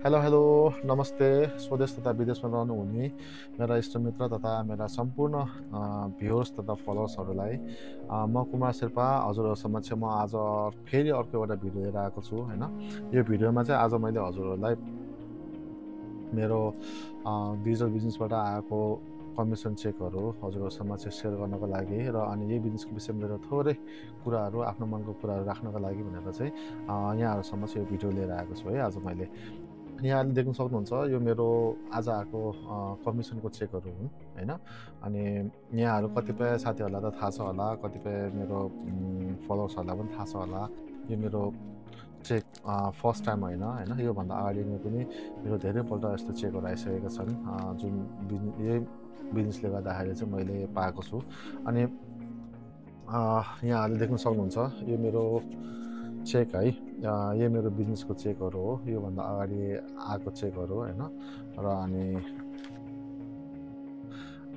Hello hello नमस्ते स्वदेश तथा विदेशमा रहनुहुने मेरा इष्टमित्र तथा मेरा सम्पूर्ण भ्युअर्स तथा फलोवर्सहरूलाई म कुमार शेर्पा हजुरहरू समक्ष म आज फेरि अर्को एउटा भिडियो लिएर आएको छु हैन। यो भिडियोमा चाहिँ आज मैले हजुरहरूलाई मेरो डिजिटल बिजनेसबाट आएको कमिसन चेकहरू हजुरहरू समक्ष सेयर गर्नको लागि र अनि यही बिजनेसको विषयमा लिएर थोरै कुराहरू आफ्नो मनको कुराहरू राख्नको लागि भनेर चाहिँ यहाँहरू समक्ष यो भिडियो लिएर आएको छु है। आज मैले यहाँले देख्न सक्नुहुन्छ यो मेरो आज आएको कमिसनको चेकहरू हुन् हैन। अनि यहाँहरू कतिपय साथीहरूलाई त थाहा छ होला, कतिपय मेरो फलोवर्सहरूलाई पनि थाहा छ होला, यो मेरो चेक फर्स्ट टाइम होइन हैन। योभन्दा अगाडि नै पनि मेरो धेरैपल्ट यस्तो चेकहरू आइसकेका छन् जुन यही बिजनेसले गर्दाखेरि चाहिँ मैले पाएको छु। अनि यहाँहरूले देख्न सक्नुहुन्छ यो मेरो चेक है, यो मेरो बिजनेसको चेकहरू हो। योभन्दा अगाडि आएको चेकहरू हैन। र अनि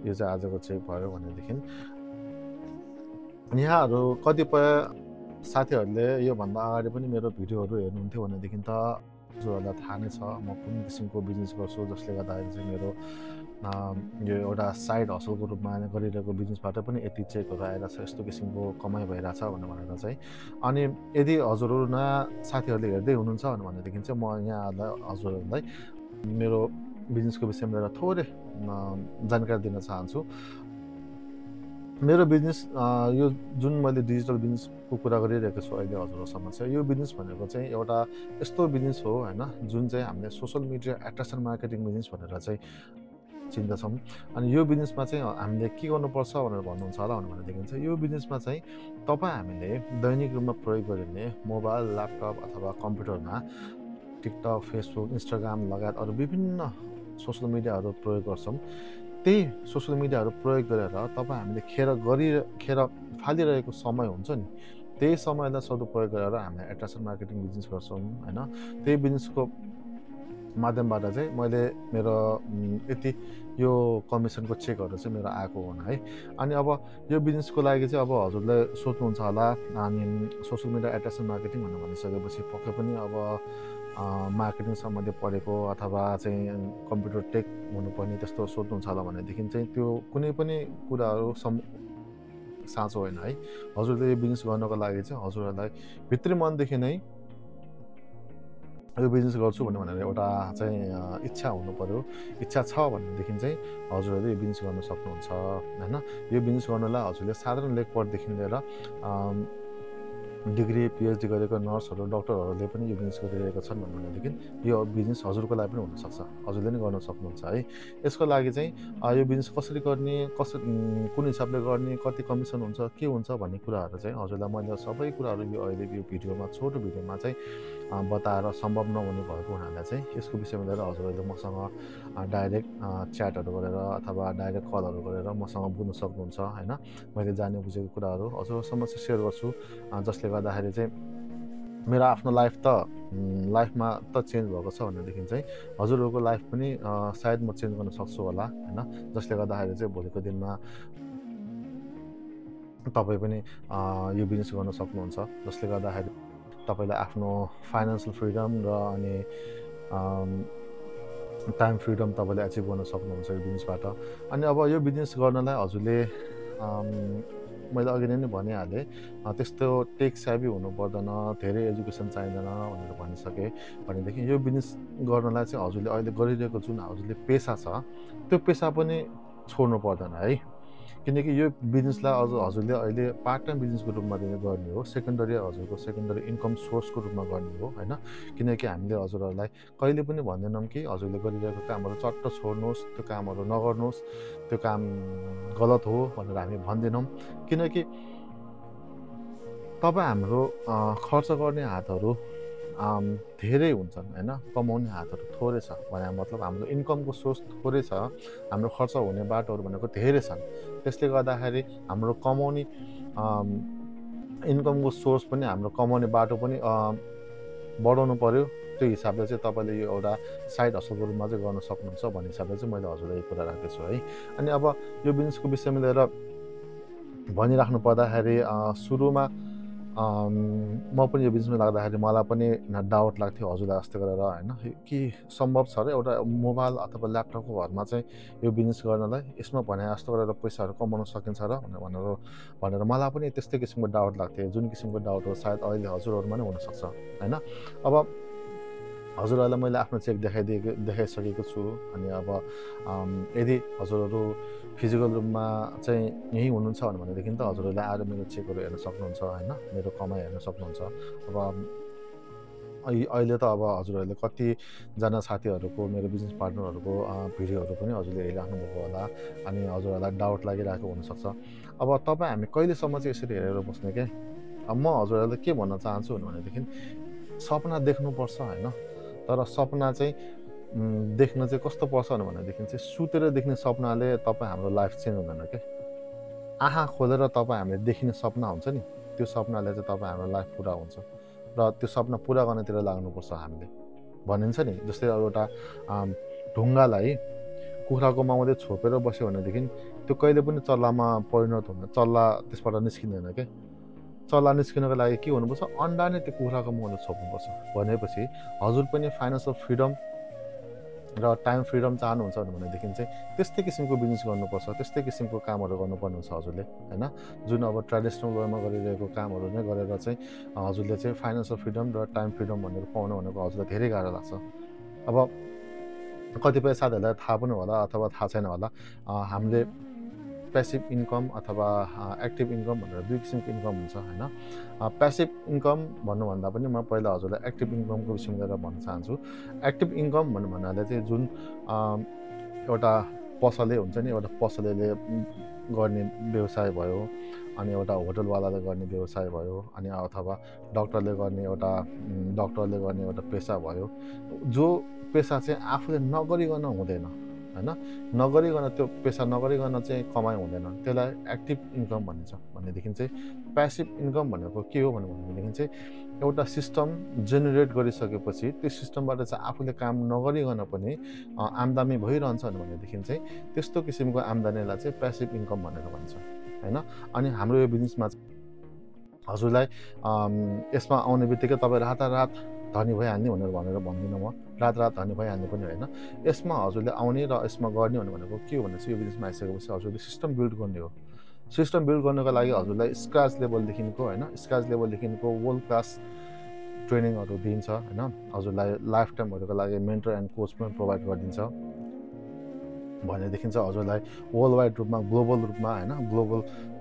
यो चाहिँ आजको चेक भयो भनेदेखि यहाँहरू कतिपय साथीहरूले योभन्दा अगाडि पनि मेरो भिडियोहरू हेर्नुहुन्थ्यो भनेदेखि त हजुरहरूलाई थाहा नै छ म कुन किसिमको बिजनेस गर्छु, जसले गर्दाखेरि चाहिँ मेरो यो एउटा साइड हसलको रूपमा गरिरहेको बिजनेसबाट पनि यति चेकहरू आइरहेको छ, यस्तो किसिमको कमाइ भइरहेछ भनेर चाहिँ। अनि यदि हजुरहरू नयाँ साथीहरूले हेर्दै हुनुहुन्छ भनेदेखि चाहिँ म हजुरहरूलाई मेरो बिजनेसको विषयमा लिएर थोरै जानकारी दिन चाहन्छु। मेरो बिजनेस यो जुन मैले डिजिटल बिजनेसको कुरा गरिरहेको छु अहिले हजुरहरूसँग चाहिँ, यो बिजनेस भनेको चाहिँ एउटा यस्तो बिजनेस हो हैन, जुन चाहिँ हामीले social media attraction marketing business भनेर चाहिँ चिन्दछौँ। अनि यो बिजनेसमा चाहिँ हामीले के गर्नुपर्छ भनेर भन्नुहुन्छ होला भनेदेखि चाहिँ यो बिजनेसमा चाहिँ हामीले दैनिक रूपमा प्रयोग गरिने मोबाइल, ल्यापटप अथवा कम्प्युटरमा टिकटक, फेसबुक, इन्स्टाग्राम लगायत अरू विभिन्न सोसल मिडियाहरू प्रयोग गर्छौँ। त्यही सोसल मिडियाहरू प्रयोग गरेर हामीले खेर फालिरहेको समय हुन्छ नि, त्यही समयलाई सदुपयोग गरेर हामीले एट्र्याक्सन मार्केटिङ बिजनेस गर्छौँ हैन। त्यही बिजनेसको माध्यमबाट चाहिँ मैले मेरो यति यो कमिसनको चेकहरू चाहिँ मेरो आएको हुन् है। अनि अब यो बिजनेसको लागि चाहिँ अब हजुरले सोच्नुहुन्छ होला, अनि सोसल मिडिया एट्र्याक्सन मार्केटिङ भनेर भनिसकेपछि पक्कै पनि अब मार्केटिङ सम्बन्धी पढेको अथवा चाहिँ कम्प्युटर टेक हुनुपर्ने त्यस्तो सोध्नुहुन्छ होला भनेदेखि चाहिँ त्यो कुनै पनि कुराहरू साँचो होइन है। हजुरले यो बिजनेस गर्नको लागि चाहिँ हजुरहरूलाई भित्री मनदेखि नै यो बिजनेस गर्छु भनेर एउटा चाहिँ इच्छा हुनु पर्यो। इच्छा छ भनेदेखि चाहिँ हजुरहरूले यो बिजनेस गर्न सक्नुहुन्छ हैन। यो बिजनेस गर्नलाई हजुरले साधारण लेखपढदेखि लिएर डिग्री पिएचडी गरेको नर्सहरू, डक्टरहरूले पनि यो बिजनेस गरिरहेका छन् भनेदेखि यो बिजनेस हजुरको लागि पनि हुनसक्छ, हजुरले नै गर्न सक्नुहुन्छ है। यसको लागि चाहिँ यो बिजनेस कसरी गर्ने, कुन हिसाबले गर्ने, कति कमिसन हुन्छ, के हुन्छ भन्ने कुराहरू चाहिँ हजुरलाई मैले सबै कुराहरू यो अहिले यो भिडियोमा छोटो भिडियोमा चाहिँ बताएर सम्भव नहुने भएको हुनाले चाहिँ यसको विषयमा लिएर हजुरहरूले मसँग डाइरेक्ट च्याटहरू गरेर अथवा डाइरेक्ट कलहरू गरेर मसँग बुझ्न सक्नुहुन्छ हैन। मैले जाने बुझेको कुराहरू हजुरहरूसँग सेयर गर्छु, जसले गर्दाखेरि चाहिँ मेरो आफ्नो लाइफमा त चेन्ज भएको छ भनेदेखि चाहिँ हजुरहरूको लाइफ पनि सायद म चेन्ज गर्न सक्छु होला हैन। जसले गर्दाखेरि चाहिँ भोलिको दिनमा तपाईँ पनि यो बिजनेस गर्न सक्नुहुन्छ, जसले गर्दाखेरि तपाईँलाई आफ्नो फाइनेन्सियल फ्रिडम र अनि टाइम फ्रिडम तपाईँले एचिभ गर्न सक्नुहुन्छ यो बिजनेसबाट। अनि अब यो बिजनेस गर्नलाई हजुरले मैले अघि नै भनिहालेँ, त्यस्तो टेक सेभी हुनु पर्दैन, धेरै एजुकेसन चाहिँदैन भनेर भनिसकेँ भनेदेखि यो बिजनेस गर्नलाई चाहिँ हजुरले अहिले गरिरहेको जुन हजुरले पेसा छ त्यो पेसा पनि छोड्नु पर्दैन है। किनकि यो बिजनेसलाई हजुरले अहिले पार्ट टाइम बिजनेसको रूपमा गर्ने हो, हजुरको सेकेन्डरी इन्कम सोर्सको रूपमा गर्ने हो हैन। किनकि हामीले हजुरहरूलाई कहिले पनि भन्दैनौँ कि हजुरले गरिरहेको कामहरू चट्ट छोड्नुहोस्, त्यो कामहरू नगर्नुहोस्, त्यो काम गलत हो भनेर हामी भन्दैनौँ। किनकि हाम्रो खर्च गर्ने हातहरू धेरै हुन्छन् हैन, कमाउने हातहरू थोरै छ भने मतलब हाम्रो इन्कमको सोर्स थोरै छ, हाम्रो खर्च हुने बाटोहरू भनेको धेरै छन्। त्यसले गर्दाखेरि हाम्रो कमाउने इन्कमको सोर्स पनि, हाम्रो कमाउने बाटो पनि बढाउनु पर्यो। त्यो हिसाबले चाहिँ तपाईँले यो एउटा साइड हसलको रूपमा चाहिँ गर्न सक्नुहुन्छ भन्ने हिसाबले चाहिँ मैले हजुरलाई यो कुरा राखेको छु है। अनि अब यो बिजनेसको विषयमा लिएर भनिराख्नु पर्दाखेरि सुरुमा म पनि यो बिजनेसमा लाग्दाखेरि मलाई पनि डाउट लाग्थ्यो हजुरलाई जस्तै गरेर होइन के सम्भव छ र एउटा मोबाइल अथवा ल्यापटपको भरमा चाहिँ यो बिजनेस गर्नलाई यसमा भने जस्तो गरेर पैसाहरू कमाउन सकिन्छ र भनेर मलाई पनि त्यस्तै किसिमको डाउट लाग्थ्यो जुन किसिमको डाउट हो सायद अहिले हजुरहरूमा नै हुनसक्छ होइन अब हजुरहरूलाई मैले आफ्नो चेक देखाइसकेको छु अनि अब यदि हजुरहरू फिजिकल रूपमा चाहिँ यहीँ हुनुहुन्छ भनेदेखि त हजुरहरूले आएर मेरो चेकहरू हेर्न सक्नुहुन्छ होइन मेरो कमाइ हेर्न सक्नुहुन्छ अब अहिले त अब हजुरहरूले कतिजना साथीहरूको मेरो बिजनेस पार्टनरहरूको भिडियोहरू पनि हजुरले हेरिराख्नुभएको होला अनि हजुरहरूलाई डाउट लागिरहेको हुनसक्छ अब तपाईँ हामी कहिलेसम्म चाहिँ यसरी हेरेर बस्ने क्या अब म हजुरहरूलाई के भन्न चाहन्छु भनेदेखि सपना देख्नुपर्छ होइन तर सपना चाहिँ देख्न चाहिँ कस्तो पर्छ भनेदेखि चाहिँ सुतेर देख्ने सपनाले तपाईँ हाम्रो लाइफ चेन्ज हुँदैन क्या आँखा खोलेर तपाईँ हामीले देखिने सपना हुन्छ नि त्यो सपनाले चाहिँ तपाईँ हाम्रो लाइफ पुरा हुन्छ र त्यो सपना पुरा गर्नतिर लाग्नुपर्छ हामीले भनिन्छ नि जस्तै अब एउटा ढुङ्गालाई कुखुराको माउले छोपेर बस्यो भनेदेखि त्यो कहिले पनि चल्लामा परिणत हुँदैन चल्ला त्यसबाट निस्किँदैन क्या चल्ला निस्किनको लागि के हुनुपर्छ अन्डा नै त्यो कुखुराको मुखले छोप्नुपर्छ भनेपछि हजुर पनि फाइनेन्सियल फ्रिडम र टाइम फ्रिडम चाहनुहुन्छ भनेदेखि चाहिँ त्यस्तै किसिमको बिजनेस गर्नुपर्छ त्यस्तै किसिमको कामहरू गर्नुपर्ने हुन्छ हजुरले होइन जुन अब ट्रेडिसनल वेमा गरिरहेको कामहरू नै गरेर चाहिँ हजुरले चाहिँ फाइनेन्सियल फ्रिडम र टाइम फ्रिडम भनेर पाउनु भनेको हजुरलाई धेरै गाह्रो लाग्छ अब कतिपय साथीहरूलाई थाहा पनि होला अथवा थाहा छैन होला हामीले प्यासिभ इन्कम अथवा एक्टिभ इन्कम भनेर दुई किसिमको इन्कम हुन्छ होइन प्यासिभ इन्कम भन्नुभन्दा पनि म पहिला हजुरलाई एक्टिभ इन्कमको विषयमा लिएर भन्न चाहन्छु एक्टिभ इन्कम भन्नाले चाहिँ जुन एउटा पसले हुन्छ नि एउटा पसलेले गर्ने व्यवसाय भयो अनि एउटा होटलवालाले गर्ने व्यवसाय भयो अनि अथवा डक्टरले गर्ने एउटा पेसा भयो जो पेसा चाहिँ आफूले नगरिकन हुँदैन होइन नगरिकन त्यो पेसा नगरिकन चाहिँ कमाइ हुँदैन त्यसलाई एक्टिभ इन्कम भनिन्छ भनेदेखि चाहिँ प्यासिभ इन्कम भनेको के हो भनेदेखि चाहिँ एउटा सिस्टम जेनेरेट गरिसकेपछि त्यो सिस्टमबाट चाहिँ आफूले काम नगरिकन पनि आम्दानी भइरहन्छ भनेदेखि चाहिँ त्यस्तो किसिमको आम्दानीलाई चाहिँ प्यासिभ इन्कम भनेर भन्छ होइन अनि हाम्रो यो बिजनेसमा हजुरलाई यसमा आउने बित्तिकै तपाईँ रातारात धनी भइहाल्ने भनेर भन्दिनँ म रात धनी भइहाल्ने पनि होइन यसमा हजुरले आउने र यसमा गर्ने भनेको के हो भने चाहिँ यो बिजनेसमा आइसकेपछि हजुरले सिस्टम बिल्ड गर्ने हो सिस्टम बिल्ड गर्नको लागि हजुरलाई स्क्रच लेभलदेखिको होइन स्क्रच लेभलदेखिको वर्ल्ड क्लास ट्रेनिङहरू दिन्छ होइन हजुरलाई लाइफ टाइमहरूको लागि मेन्टर एन्ड कोच पनि प्रोभाइड गरिदिन्छ भनेदेखि चाहिँ हजुरलाई वर्ल्ड वाइड रूपमा ग्लोबल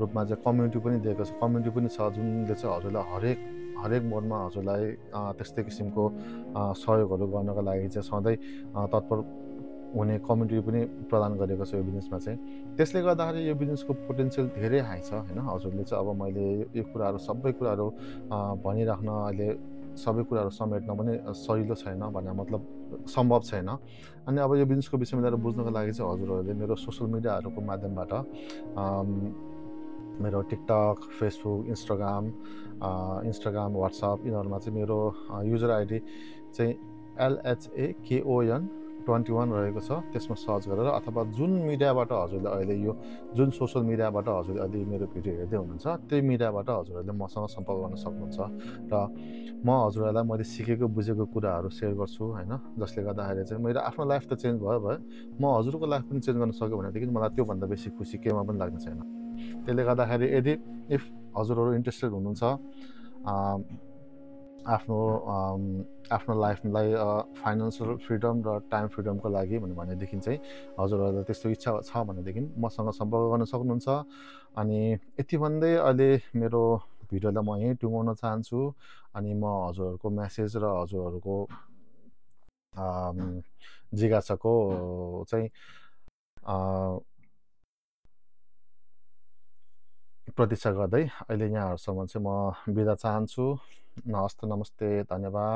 रूपमा चाहिँ कम्युनिटी पनि दिएको छ कम्युनिटी पनि छ जुनले चाहिँ हजुरलाई हरेक मोडमा हजुरलाई त्यस्तै किसिमको सहयोगहरू गर्नको लागि चाहिँ सधैँ तत्पर हुने कम्युनिटी पनि प्रदान गरेको छ यो बिजनेसमा चाहिँ त्यसले गर्दाखेरि यो बिजनेसको पोटेन्सियल धेरै हाई छ होइन हजुरले चाहिँ अब मैले यो कुराहरू सबै कुराहरू भनिराख्न अहिले सबै कुराहरू समेट्न पनि सजिलो छैन भन्ने मतलब सम्भव छैन अनि अब यो बिजनेसको विषयमा लिएर बुझ्नको लागि चाहिँ हजुरहरूले मेरो सोसियल मिडियाहरूको माध्यमबाट मेरो टिकटक फेसबुक इन्स्टाग्राम वाट्सएप यिनीहरूमा चाहिँ मेरो युजर आइडी चाहिँ LHAKON21 रहेको छ त्यसमा सर्च गरेर अथवा जुन मिडियाबाट हजुरले अहिले यो जुन सोसियल मिडियाबाट हजुरले अहिले मेरो भिडियो हेर्दै हुनुहुन्छ त्यही मिडियाबाट हजुरहरूले मसँग सम्पर्क गर्न सक्नुहुन्छ र म हजुरहरूलाई मैले सिकेको बुझेको कुराहरू सेयर गर्छु होइन जसले गर्दाखेरि चाहिँ मेरो आफ्नो लाइफ त चेन्ज भयो म हजुरको लाइफ पनि चेन्ज गर्न सक्यो भनेदेखि मलाई त्योभन्दा बेसी खुसी केमा पनि लाग्ने छैन त्यसले गर्दाखेरि यदि इफ हजुरहरू इन्ट्रेस्टेड हुनुहुन्छ आफ्नो लाइफलाई फाइनेन्सियल फ्रिडम र टाइम फ्रिडमको लागि भनेदेखि चाहिँ हजुरहरूलाई त्यस्तो इच्छा छ भनेदेखि मसँग सम्पर्क गर्न सक्नुहुन्छ अनि यति भन्दै अहिले मेरो भिडियोलाई म यहीँ टुङ्गाउन चाहन्छु अनि म हजुरहरूको मेसेज र हजुरहरूको जिज्ञासाको चाहिँ प्रतीक्षा गर्दै अहिले यहाँहरूसम्म चाहिँ म बिदा चाहन्छु नमस्ते धन्यवाद।